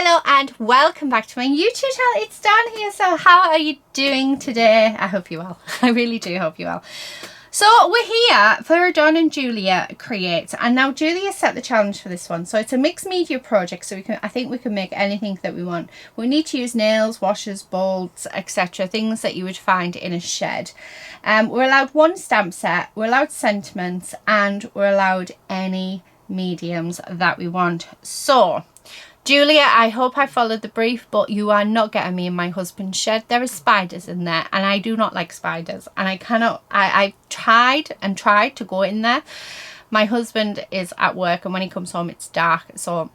Hello and welcome back to my YouTube channel. It's Dawn here. So how are you doing today? I hope you're well. I really do hope you're well. So we're here for Dawn and Julia Create, and now Julia set the challenge for this one. So it's a mixed media project, so I think we can make anything that we want. We need to use nails, washers, bolts, etc., things that you would find in a shed. We're allowed one stamp set, we're allowed sentiments, and we're allowed any mediums that we want. So Julia, I hope I followed the brief, but you are not getting me in my husband's shed. There are spiders in there, and I do not like spiders, and I cannot. I've tried to go in there. My husband is at work, and when he comes home it's dark, so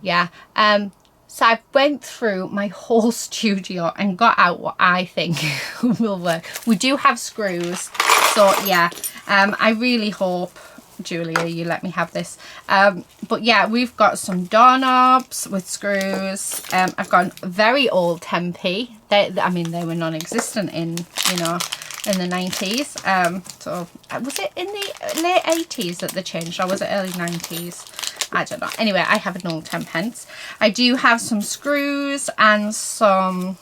yeah. So I went through my whole studio and got out what I think will work. We do have screws, so yeah. I really hope, Julia, you let me have this. But yeah, we've got some doorknobs with screws. I've got a very old Tempe. I mean, they were non-existent in in the 90s. So was it in the late 80s that they changed, or was it early 90s? I don't know. Anyway, I have an old 10 pence. I do have some screws and some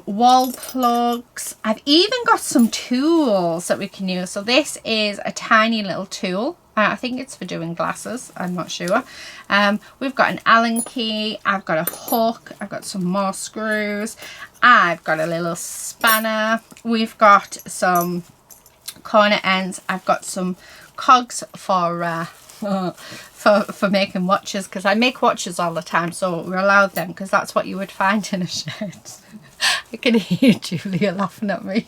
wall plugs. I've even got some tools that we can use. So this is a tiny little tool. I think it's for doing glasses, I'm not sure. We've got an Allen key, I've got a hook, I've got some more screws, I've got a little spanner, we've got some corner ends, I've got some cogs for for making watches, because I make watches all the time, so we're allowed them because that's what you would find in a shed. I can hear Julia laughing at me.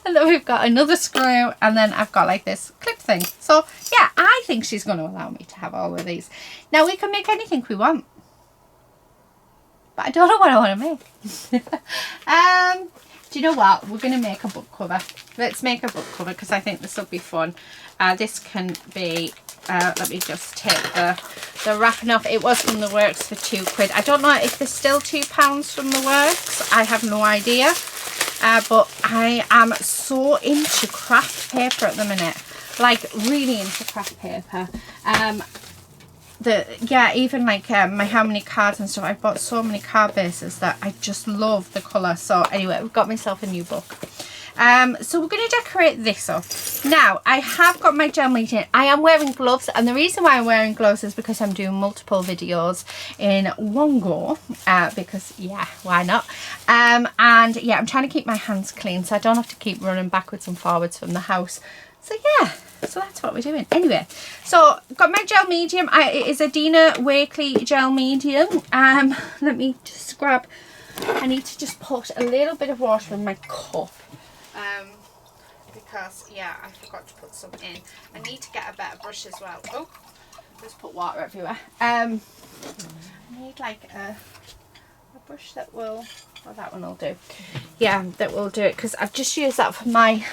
And then we've got another screw, and then I've got like this clip thing. So yeah, I think she's going to allow me to have all of these. Now we can make anything we want, but I don't know what I want to make. Do you know what? We're going to make a book cover. Let's make a book cover because I think this will be fun. This can be, let me just take the wrapping off. It was from the Works for £2. I don't know if there's still £2 from the Works. I have no idea. But I am so into craft paper at the minute. Like really into craft paper. Yeah, even like my how many cards and stuff. I bought so many card bases that I just love the colour. So anyway, I've got myself a new book. So we're going to decorate this up. Now, I have got my gel medium. I am wearing gloves, and the reason why I'm wearing gloves is because I'm doing multiple videos in one go, because yeah, why not? And yeah, I'm trying to keep my hands clean so I don't have to keep running backwards and forwards from the house. So yeah, so that's what we're doing. Anyway, so got my gel medium. It is a Dina Wakley gel medium. Let me just grab, I need to just put a little bit of water in my cup. Because yeah, I forgot to put some in. I need to get a better brush as well. Oh, just put water everywhere. I need like a brush that will, well, that one will do. Yeah, that will do it, because I've just used that for my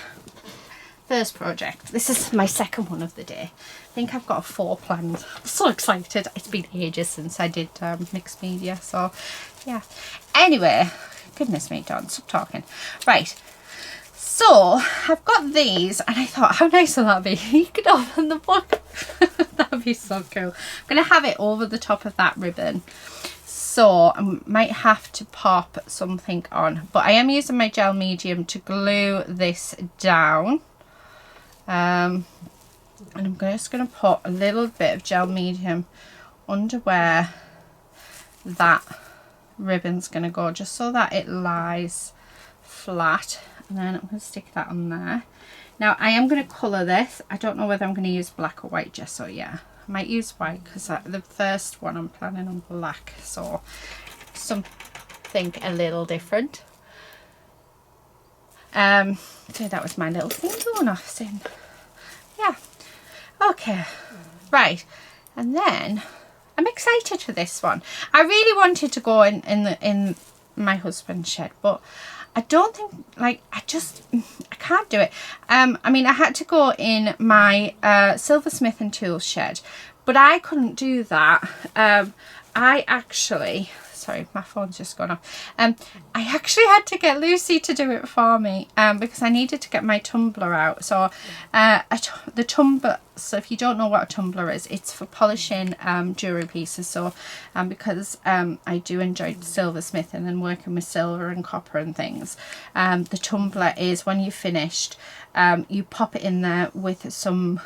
first project. This is my second one of the day. I think I've got 4 planned. I'm so excited. It's been ages since I did mixed media, so yeah. Anyway, goodness me, Dawn, stop talking. Right. So I've got these, and I thought, how nice will that be? You could open the book. That would be so cool. I'm going to have it over the top of that ribbon. So I might have to pop something on. But I am using my gel medium to glue this down. And I'm just going to put a little bit of gel medium under where that ribbon's going to go, just so that it lies flat. And then I'm going to stick that on there. Now I am going to colour this. I don't know whether I'm going to use black or white gesso. Yeah, I might use white because the first one I'm planning on black. So something a little different. So that was my little thing going off soon. Yeah. Okay. Right. And then I'm excited for this one. I really wanted to go in my husband's shed, but I don't think, like, I can't do it. I mean, I had to go in my Silversmith and Tools shed, but I couldn't do that I actually, sorry, my phone's just gone off. I actually had to get Lucy to do it for me because I needed to get my tumbler out. So the tumbler, so if you don't know what a tumbler is, it's for polishing jewellery pieces. So because I do enjoy silversmithing and working with silver and copper and things, the tumbler is when you've finished, you pop it in there with some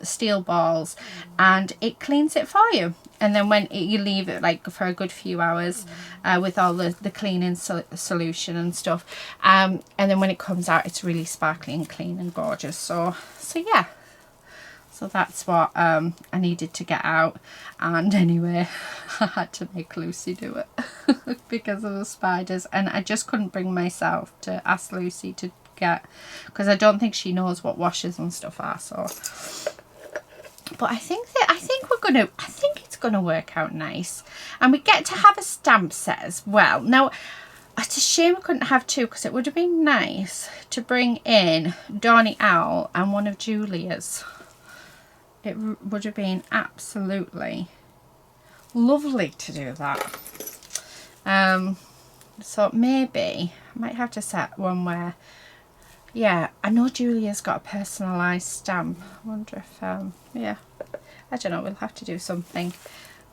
steel balls and it cleans it for you. And then when you leave it like for a good few hours with all the cleaning solution and stuff, and then when it comes out, it's really sparkly and clean and gorgeous. So yeah, so that's what I needed to get out. And anyway, I had to make Lucy do it because of the spiders, and I just couldn't bring myself to ask Lucy to get, because I don't think she knows what washers and stuff are. So but I think it's gonna work out nice, and we get to have a stamp set as well. Now it's a shame we couldn't have two, because it would have been nice to bring in Donny Owl and one of Julia's. It would have been absolutely lovely to do that. So maybe I might have to set one where, yeah, I know Julia's got a personalised stamp. I wonder if, yeah, I don't know, we'll have to do something.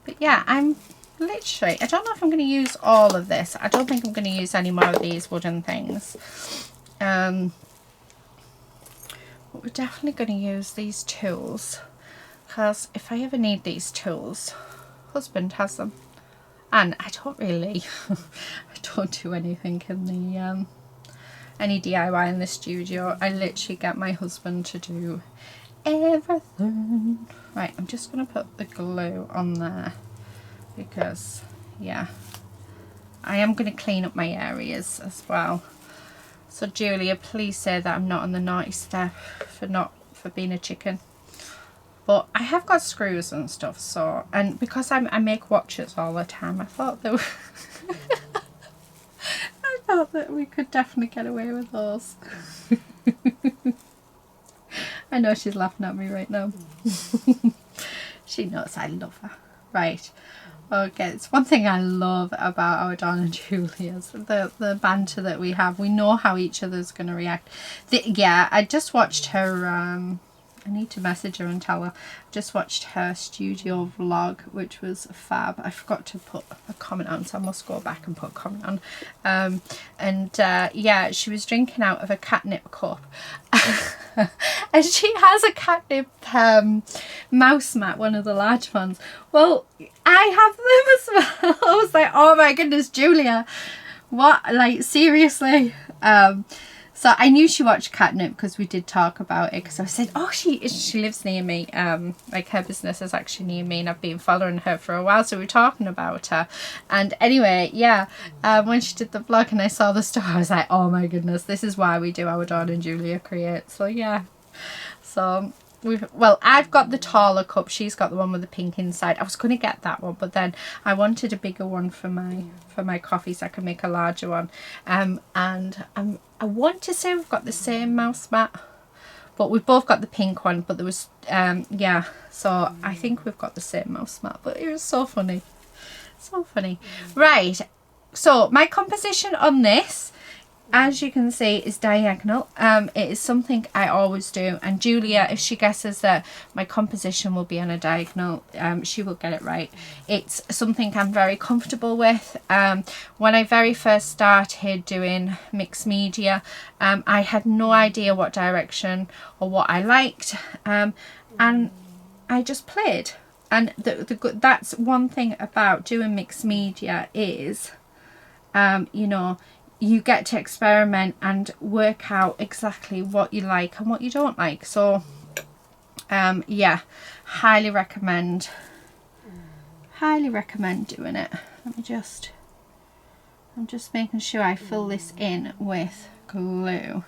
But yeah, I'm literally, I don't know if I'm going to use all of this. I don't think I'm going to use any more of these wooden things. But we're definitely going to use these tools, because if I ever need these tools, husband has them. And I don't really, I don't do anything in the, any DIY in the studio. I literally get my husband to do everything. Right, I'm just going to put the glue on there because, yeah, I am going to clean up my areas as well. So Julia, please say that I'm not on the naughty step for being a chicken. But I have got screws and stuff, so, and because I make watches all the time, I thought that I thought that we could definitely get away with those. I know she's laughing at me right now. She knows I love her. Right. Okay, it's one thing I love about our Dawn and Julia's, the banter that we have. We know how each other's going to react. Yeah, I just watched her, I need to message her and tell her. I just watched her studio vlog, which was fab. I forgot to put a comment on, so I must go back and put a comment on. Yeah, she was drinking out of a catnip cup. And she has a catnip mouse mat, one of the large ones. Well, I have them as well. I was like, oh my goodness, Julia, what, like, seriously? So I knew she watched Catnip because we did talk about it, because I said, oh, she lives near me, like her business is actually near me, and I've been following her for a while, so we were talking about her. And anyway, yeah, when she did the vlog and I saw the store, I was like, oh my goodness, this is why we do our Dawn and Julia Create. So yeah, so well, I've got the taller cup, she's got the one with the pink inside. I was going to get that one, but then I wanted a bigger one for my coffee, so I can make a larger one. And I want to say we've got the same mouse mat, but we've both got the pink one, but there was yeah, so I think we've got the same mouse mat. But it was so funny, so funny. Right, so my composition on this, as you can see, is diagonal. It is something I always do, and Julia, if she guesses that my composition will be on a diagonal, she will get it right. It's something I'm very comfortable with. When I very first started doing mixed media, I had no idea what direction or what I liked, and I just played. And that's one thing about doing mixed media is, you know, you get to experiment and work out exactly what you like and what you don't like. So yeah, highly recommend doing it. I'm just making sure I fill this in with glue.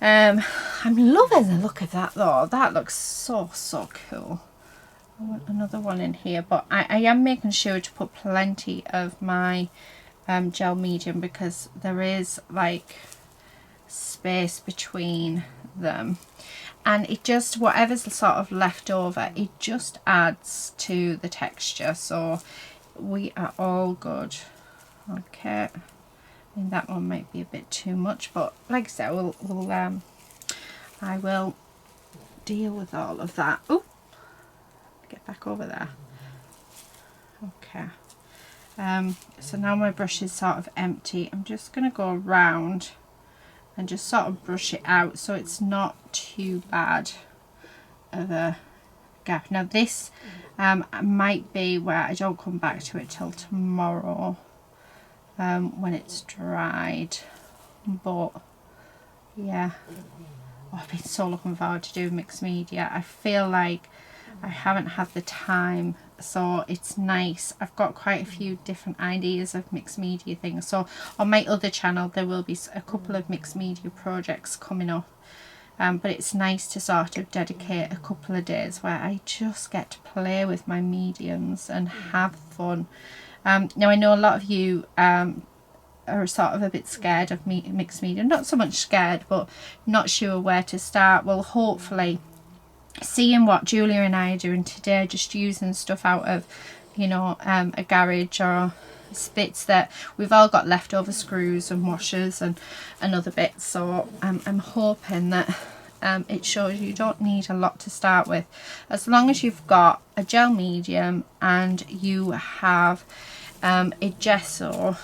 I'm loving the look of that though. That looks so cool. I want another one in here, but I am making sure to put plenty of my gel medium, because there is like space between them. and it just, whatever's sort of left over, it just adds to the texture. So we are all good. Okay, I mean that one might be a bit too much, but like I said, I will deal with all of that. Oh, get back over there. Okay, so now my brush is sort of empty. I'm just going to go around and just sort of brush it out so it's not too bad of a gap. Now this might be where I don't come back to it till tomorrow when it's dried, but yeah, I've been so looking forward to doing mixed media. I feel like I haven't had the time, so it's nice. I've got quite a few different ideas of mixed media things, so on my other channel there will be a couple of mixed media projects coming up, but it's nice to sort of dedicate a couple of days where I just get to play with my mediums and have fun. Now I know a lot of you are sort of a bit scared of mixed media, not so much scared but not sure where to start. Well, hopefully seeing what Julia and I are doing today, just using stuff out of, you know, a garage or bits that we've all got leftover screws and washers and other bits. So I'm hoping that it shows you don't need a lot to start with. As long as you've got a gel medium and you have a gesso,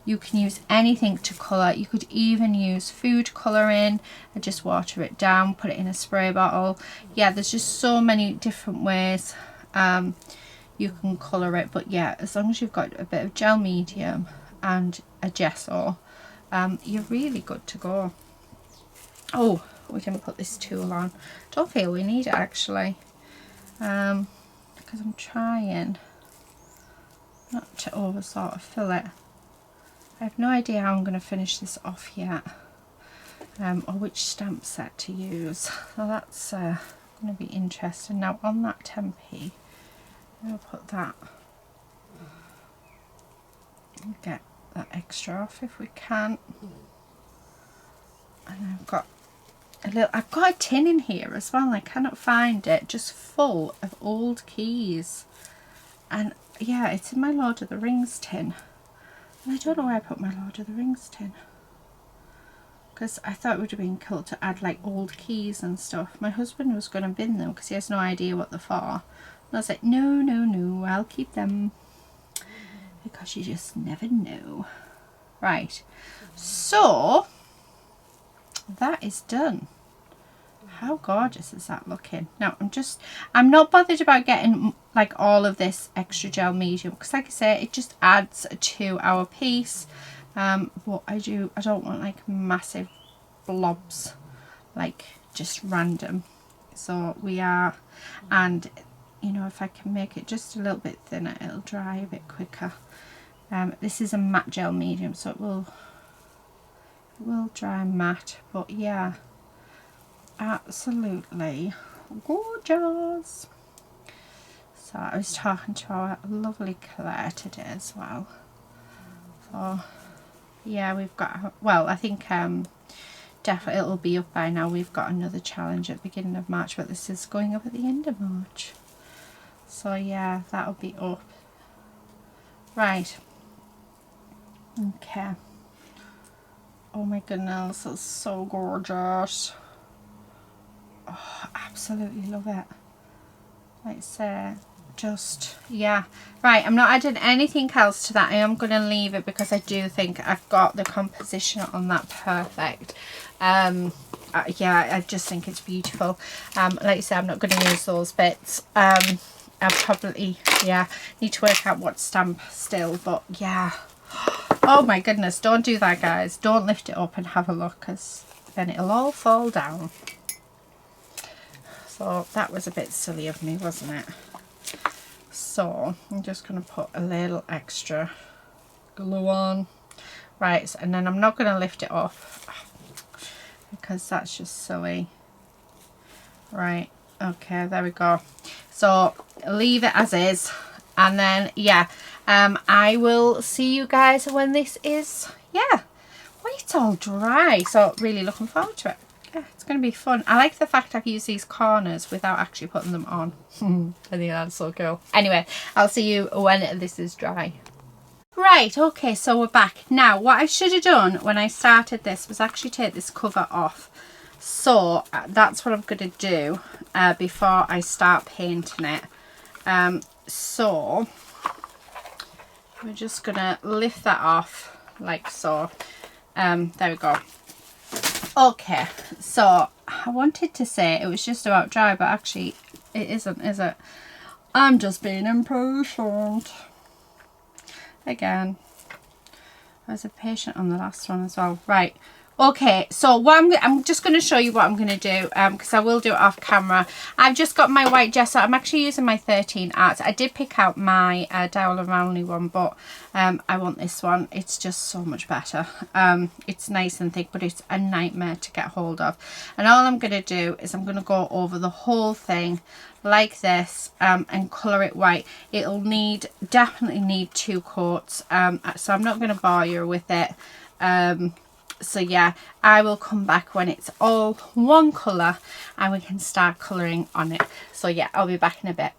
you can use anything to colour. You could even use food colouring and just water it down, put it in a spray bottle. Yeah, there's just so many different ways you can colour it. But yeah, as long as you've got a bit of gel medium and a gesso, you're really good to go. Oh, we can put this tool on. Don't feel we need it actually, because I'm trying not to over sort of fill it. I have no idea how I'm going to finish this off yet, or which stamp set to use. So that's going to be interesting. Now on that 10p, I'll put that, get that extra off if we can. And I've got a tin in here as well, and I cannot find it, just full of old keys. And yeah, it's in my Lord of the Rings tin. I don't know where I put my Lord of the Rings tin, because I thought it would have been cool to add like old keys and stuff. My husband was going to bin them because he has no idea what they're for. And I was like, no, I'll keep them, because you just never know. Right, so that is done. How gorgeous is that looking? Now I'm not bothered about getting like all of this extra gel medium, because like I say, it just adds to our piece. But I don't want like massive blobs, like just random. So we are, and you know, if I can make it just a little bit thinner, it'll dry a bit quicker. This is a matte gel medium, so it will dry matte, but yeah, absolutely gorgeous. So I was talking to our lovely Claire today as well. So yeah, we've got, well, I think definitely it'll be up by now. We've got another challenge at the beginning of March, but this is going up at the end of March. So yeah, that'll be up. Right. Okay. Oh my goodness, it's so gorgeous. Oh, absolutely love it. Like I say, just, yeah. Right, I'm not adding anything else to that. I am going to leave it because I do think I've got the composition on that perfect. Yeah, I just think it's beautiful. Like I say, I'm not going to use those bits. I'll probably, yeah, need to work out what stamp still, but yeah. Oh my goodness, don't do that, guys. Don't lift it up and have a look, because then it'll all fall down. So that was a bit silly of me, wasn't it? So I'm just going to put a little extra glue on. Right, and then I'm not going to lift it off because that's just silly. Right, okay, there we go. So leave it as is, and then yeah, I will see you guys when this is, yeah, when it's all dry. So really looking forward to it. Yeah, it's going to be fun. I like the fact I've used these corners without actually putting them on. I think that's so cool. Anyway, I'll see you when this is dry. Right, okay, so we're back. Now, what I should have done when I started this was actually take this cover off. So, that's what I'm going to do before I start painting it. So, we're just going to lift that off like so. There we go. Okay, so I wanted to say it was just about dry, but actually it isn't, is it? I'm just being impatient. Again, I was impatient on the last one as well. Right, okay, so what I'm just going to show you what I'm going to do, because I will do it off camera. I've just got my white gesso. I'm actually using my 13 Art. I did pick out my Dowell & Rowney one, but I want this one. It's just so much better. It's nice and thick, but it's a nightmare to get hold of. And all I'm going to do is I'm going to go over the whole thing like this and colour it white. It'll definitely need 2 coats, so I'm not going to bore you with it. So yeah, I will come back when it's all one colour and we can start colouring on it. So yeah, I'll be back in a bit.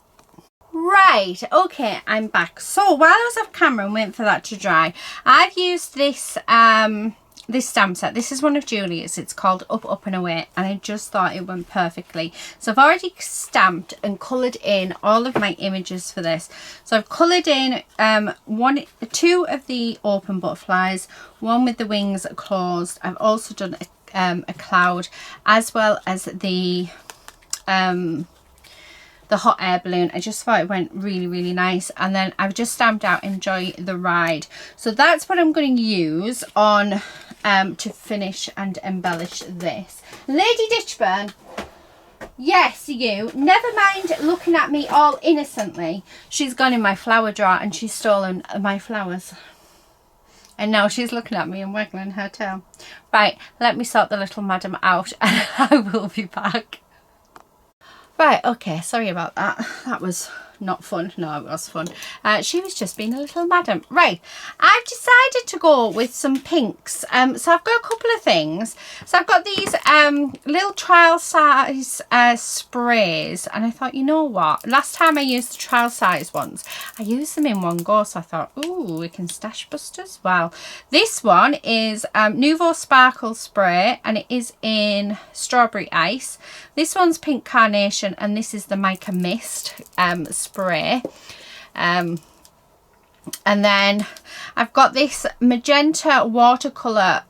Right, okay, I'm back. So while I was off camera and waiting for that to dry, I've used this this stamp set. This is one of Julia's. It's called Up, Up and Away, and I just thought it went perfectly. So I've already stamped and coloured in all of my images for this. So I've coloured in 2 of the open butterflies, 1 with the wings closed. I've also done a cloud, as well as the hot air balloon. I just thought it went really nice. And then I've just stamped out Enjoy the Ride. So that's what I'm going to use on to finish and embellish this. Lady Ditchburn, yes, you, never mind looking at me all innocently. She's gone in my flower drawer and she's stolen my flowers. And now she's looking at me and waggling her tail. Right, let me sort the little madam out and I will be back. Right, okay, sorry about that. That was not fun. No, it was fun. She was just being a little madam. Right, I've decided to go with some pinks. So I've got a couple of things. So I've got these little trial size sprays, and I thought, you know what? Last time I used the trial size ones, I used them in one go, so I thought, ooh, we can stash bust as well. This one is Nouveau Sparkle Spray, and it is in Strawberry Ice. This one's Pink Carnation, and this is the Mica Mist spray. And then I've got this magenta watercolor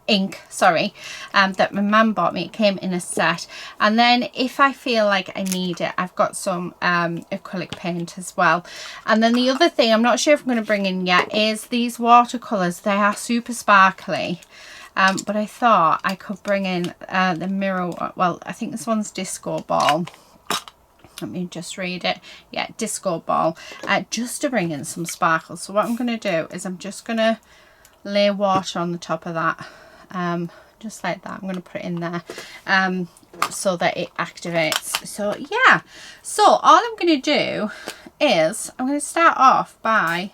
ink, sorry, that my mum bought me. It came in a set. And then if I feel like I need it, I've got some acrylic paint as well. And then the other thing I'm not sure if I'm going to bring in yet is these watercolors. They are super sparkly. But I thought I could bring in the mirror. Well, I think this one's Disco Ball. Let me just read it. Yeah, Disco Ball. Just to bring in some sparkle. So what I'm going to do is I'm just going to lay water on the top of that. Just like that. I'm going to put it in there so that it activates. So yeah. So all I'm going to do is I'm going to start off by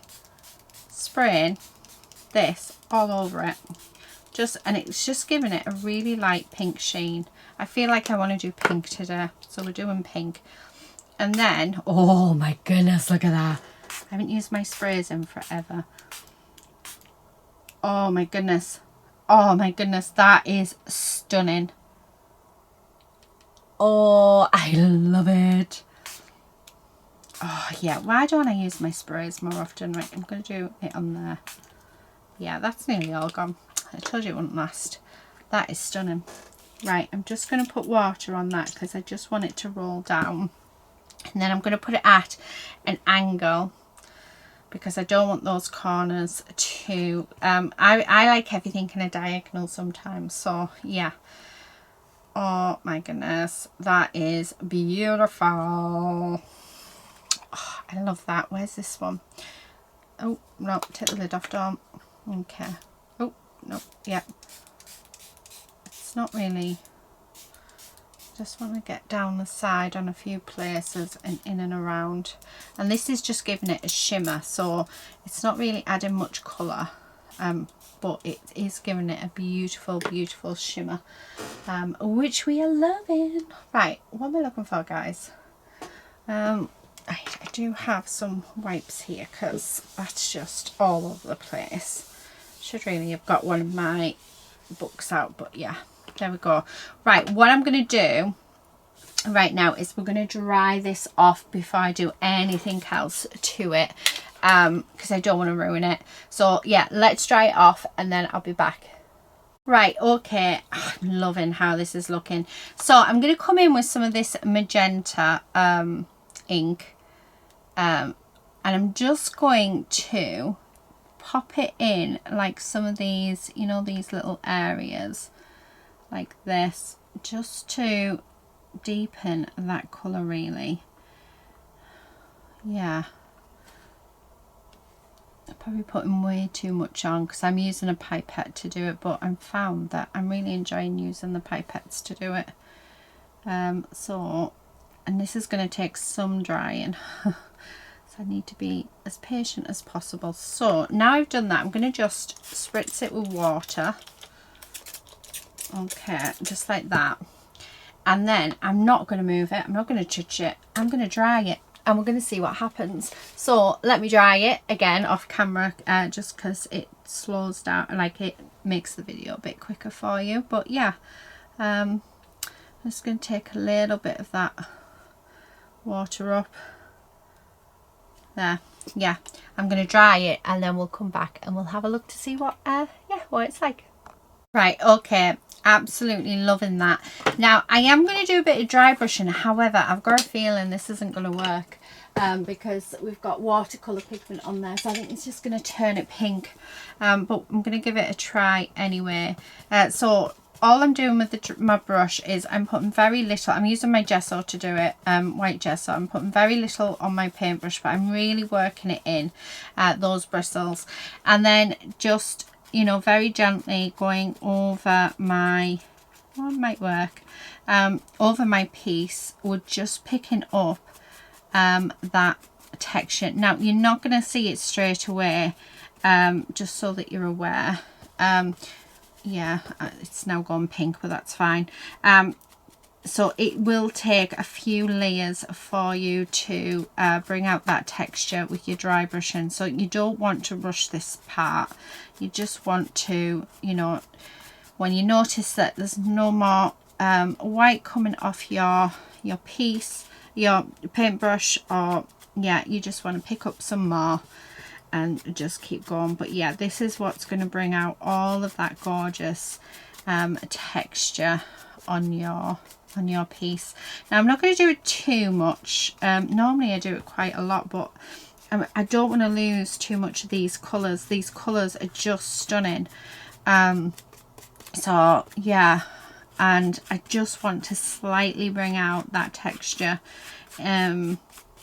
spraying this all over it. And it's just giving it a really light pink sheen. I feel like I want to do pink today, so we're doing pink. And then, oh my goodness, look at that. I haven't used my sprays in forever. Oh my goodness. Oh my goodness, that is stunning. Oh, I love it. Oh yeah, why don't I use my sprays more often? Right, I'm going to do it on there. Yeah, that's nearly all gone. I told you it wouldn't last. That is stunning. Right, I'm just going to put water on that because I just want it to roll down. And then I'm going to put it at an angle because I don't want those corners to... I like everything in a diagonal sometimes. So, yeah. Oh, my goodness. That is beautiful. Oh, I love that. Where's this one? Oh, no. Take the lid off, don't. Okay. Oh, no. Yeah. It's not really... Just want to get down the side on a few places and in and around. And this is just giving it a shimmer, so it's not really adding much colour. but it is giving it a beautiful, beautiful shimmer, which we are loving. Right, what am I looking for, guys? I do have some wipes here because that's just all over the place. Should really have got one of my books out, but yeah, there we go. Right, what I'm going to do right now is we're going to dry this off before I do anything else to it, because I don't want to ruin it. So yeah, let's dry it off and then I'll be back. Right, okay, I'm loving how this is looking. So I'm going to come in with some of this magenta ink, and I'm just going to pop it in like some of these, you know, these little areas like this, just to deepen that colour really. Yeah, I'm probably putting way too much on because I'm using a pipette to do it, but I've found that I'm really enjoying using the pipettes to do it. So, and this is going to take some drying. So I need to be as patient as possible. So now I've done that, I'm going to just spritz it with water. Okay, just like that. And then I'm not going to move it. I'm not going to touch it. I'm going to dry it and we're going to see what happens. So let me dry it again off camera, just because it slows down, like it makes the video a bit quicker for you. But yeah, I'm just going to take a little bit of that water up. There, yeah, I'm going to dry it and then we'll come back and we'll have a look to see what what it's like. Right, okay, absolutely loving that. Now I am going to do a bit of dry brushing, however I've got a feeling this isn't going to work, because we've got watercolour pigment on there, so I think it's just going to turn it pink, but I'm going to give it a try anyway. So all I'm doing with my brush is I'm putting very little. I'm using my gesso to do it, white gesso. I'm putting very little on my paintbrush, but I'm really working it in, those bristles, and then just, you know, very gently going over my, well, it might work, over my piece. We're just picking up that texture. Now you're not going to see it straight away, just so that you're aware. Yeah, it's now gone pink, but that's fine. So it will take a few layers for you to bring out that texture with your dry brushing. So you don't want to rush this part. You just want to, you know, when you notice that there's no more white coming off your piece, your paintbrush, or yeah, you just want to pick up some more and just keep going. But yeah, this is what's going to bring out all of that gorgeous texture on your piece. Now I'm not going to do it too much. Normally I do it quite a lot, but I don't want to lose too much of these colours. These colours are just stunning. So yeah, and I just want to slightly bring out that texture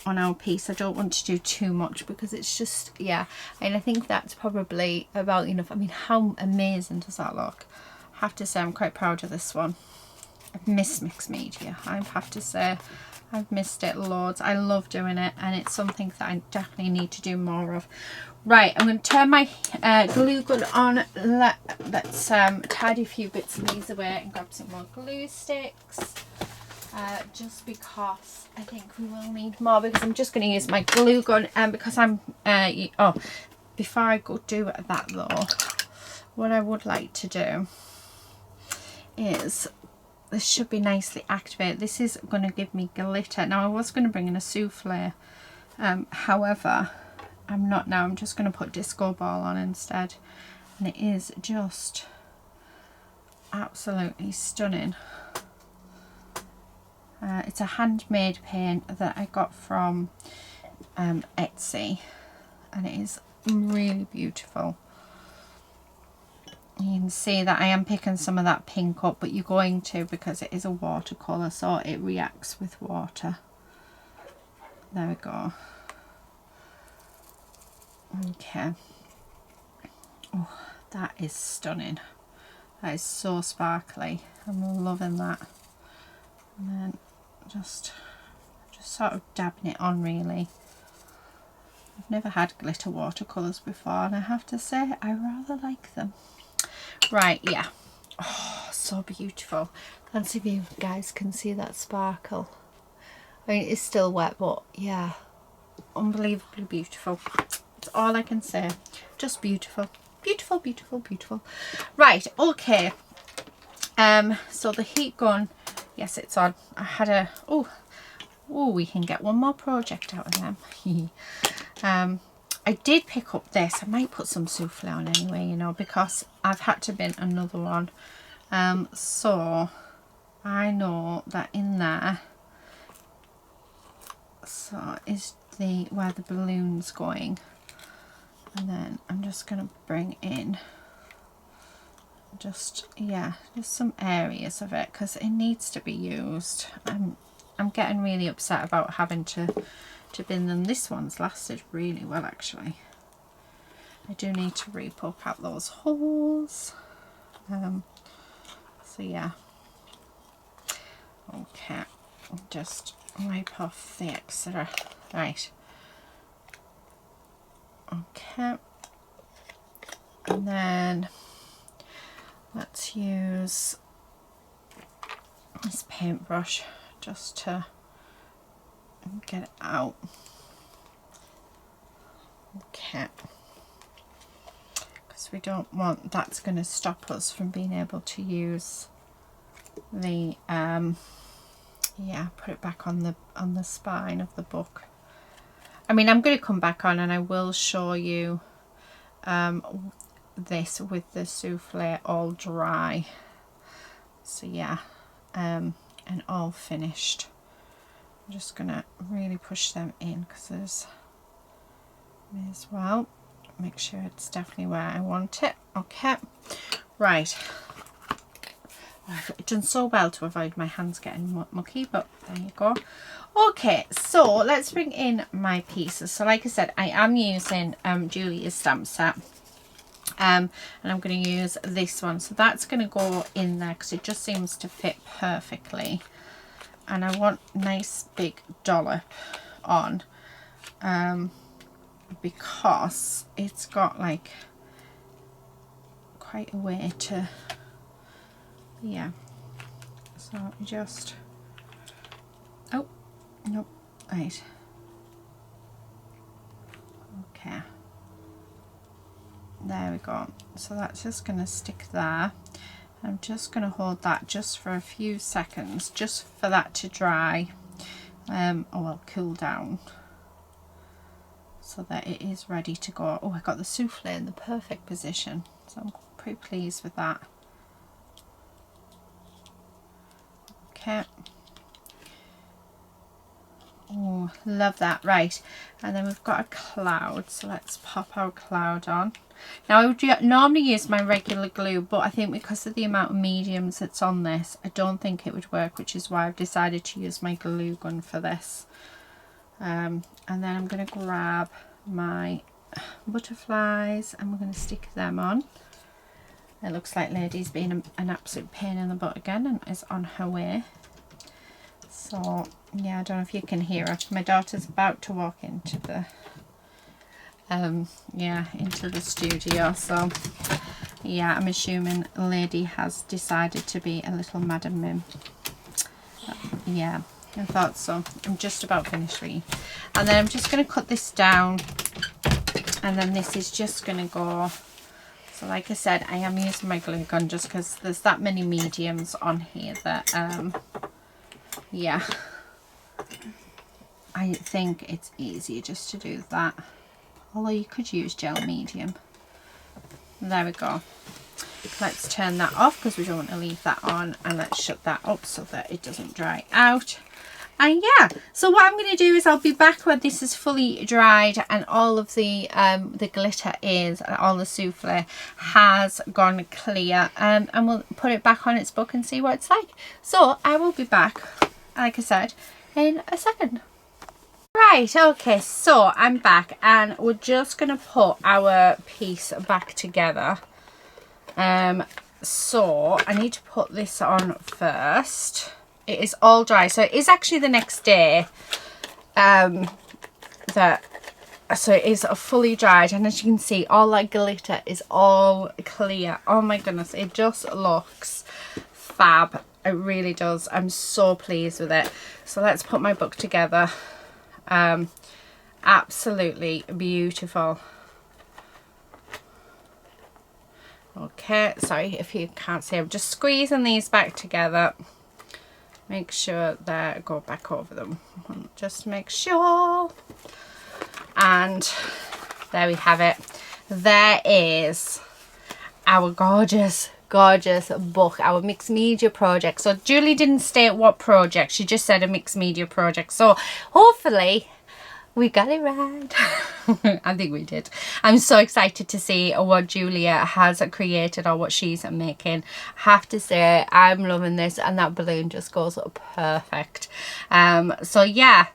on our piece. I don't want to do too much because it's just, yeah, and I think that's probably about enough. I mean, how amazing does that look? I have to say I'm quite proud of this one. I've missed mixed media, I have to say. I've missed it loads. I love doing it, and it's something that I definitely need to do more of. Right, I'm going to turn my glue gun on. Let's tidy a few bits of these away and grab some more glue sticks. Just because I think we will need more, because I'm just going to use my glue gun, and because I'm before I go do that though, what I would like to do is, this should be nicely activated. This is going to give me glitter. Now I was going to bring in a souffle, however I'm not now. I'm just going to put disco ball on instead, and it is just absolutely stunning. It's a handmade paint that I got from Etsy, and it is really beautiful. You can see that I am picking some of that pink up, but you're going to, because it is a watercolour, so it reacts with water. There we go. Okay. Oh, that is stunning. That is so sparkly. I'm loving that. And then just sort of dabbing it on really. I've never had glitter watercolours before, and I have to say I rather like them. Right, yeah. Oh, so beautiful. Let's see if you guys can see that sparkle. I mean, it's still wet, but yeah, unbelievably beautiful. That's all I can say. Just beautiful. Beautiful, beautiful, beautiful. Right, okay. So the heat gun, yes, it's on. I had a, oh, we can get one more project out of them. I did pick up this. I might put some souffle on anyway, you know, because I've had to bin another one. So I know that in there, so is the where the balloon's going, and then I'm just going to bring in just some areas of it because it needs to be used. I'm getting really upset about having to bin them. This one's lasted really well actually. I do need to re-poke out those holes. So yeah, okay, just wipe off the extra. Right, okay, and then let's use this paintbrush just to get it out. Okay, because we don't want, that's going to stop us from being able to use the put it back on the spine of the book. I mean, I'm going to come back on and I will show you this with the souffle all dry, so yeah, and all finished. I'm just gonna really push them in because there's, may as well make sure it's definitely where I want it. Okay, right, I've done so well to avoid my hands getting mucky, but there you go. Okay, so let's bring in my pieces. So like I said, I am using Julia's stamp set, and I'm going to use this one, so that's going to go in there because it just seems to fit perfectly, and I want nice big dollop on, because it's got like quite a way to, yeah, so just, oh nope, right, okay, there we go. So that's just going to stick there. I'm just going to hold that just for a few seconds, just for that to dry, or well, cool down, so that it is ready to go. Oh, I got the souffle in the perfect position, so I'm pretty pleased with that. Okay. Oh, love that. Right, and then we've got a cloud, so let's pop our cloud on. Now I would normally use my regular glue, but I think because of the amount of mediums that's on this, I don't think it would work, which is why I've decided to use my glue gun for this. And then I'm going to grab my butterflies and we're going to stick them on. It looks like Lady's been an absolute pain in the butt again and is on her way. So yeah, I don't know if you can hear her. My daughter's about to walk into the into the studio, so yeah, I'm assuming Lady has decided to be a little Madam Mim. Yeah, I thought so. I'm just about finished reading, and then I'm just going to cut this down, and then this is just going to go. So like I said, I am using my glue gun just because there's that many mediums on here that yeah, I think it's easier just to do that, although you could use gel medium. There we go. Let's turn that off because we don't want to leave that on, and let's shut that up so that it doesn't dry out. And yeah, so what I'm going to do is I'll be back when this is fully dried and all of the glitter is, and all the souffle has gone clear, and we'll put it back on its book and see what it's like. So I will be back, like I said, in a second. Right, okay, so I'm back and we're just going to put our piece back together. So I need to put this on first. It is all dry, so it is actually the next day that so it is fully dried, and as you can see, all that glitter is all clear. Oh my goodness, it just looks fab. It really does. I'm so pleased with it. So let's put my book together. Absolutely beautiful. Okay, sorry if you can't see, I'm just squeezing these back together. Make sure they go back over them. Just make sure. And there we have it. There is our gorgeous book, our mixed media project. So Julie didn't state what project, she just said a mixed media project. So hopefully we got it right. I think we did. I'm so excited to see what Julia has created or what she's making. I have to say, I'm loving this, and that balloon just goes perfect. So yeah,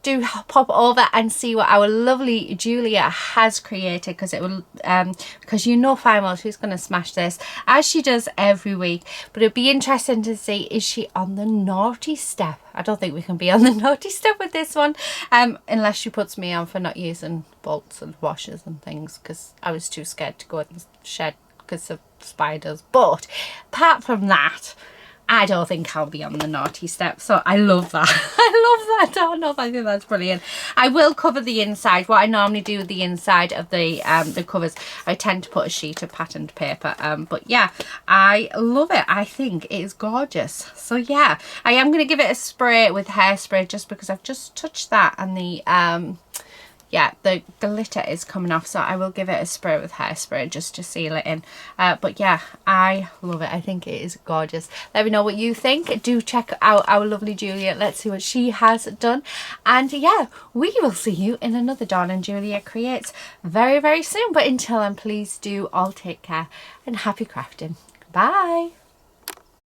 do pop over and see what our lovely Julia has created, because it will because you know fine well she's going to smash this, as she does every week. But it'd be interesting to see, is she on the naughty step? I don't think we can be on the naughty step with this one, unless she puts me on for not using bolts and washers and things, because I was too scared to go in the shed because of spiders. But apart from that, I don't think I'll be on the naughty step. So I love that. I love that. Oh no, I think that's brilliant. I will cover the inside. What I normally do with the inside of the covers, I tend to put a sheet of patterned paper. But yeah, I love it. I think it is gorgeous. So yeah, I am going to give it a spray with hairspray, just because I've just touched that, and the yeah, the glitter is coming off, so I will give it a spray with hairspray just to seal it in. But yeah, I love it. I think it is gorgeous. Let me know what you think. Do check out our lovely Julia. Let's see what she has done. And yeah, we will see you in another Dawn and Julia Creates very, very soon. But until then, please do all take care and happy crafting. Bye.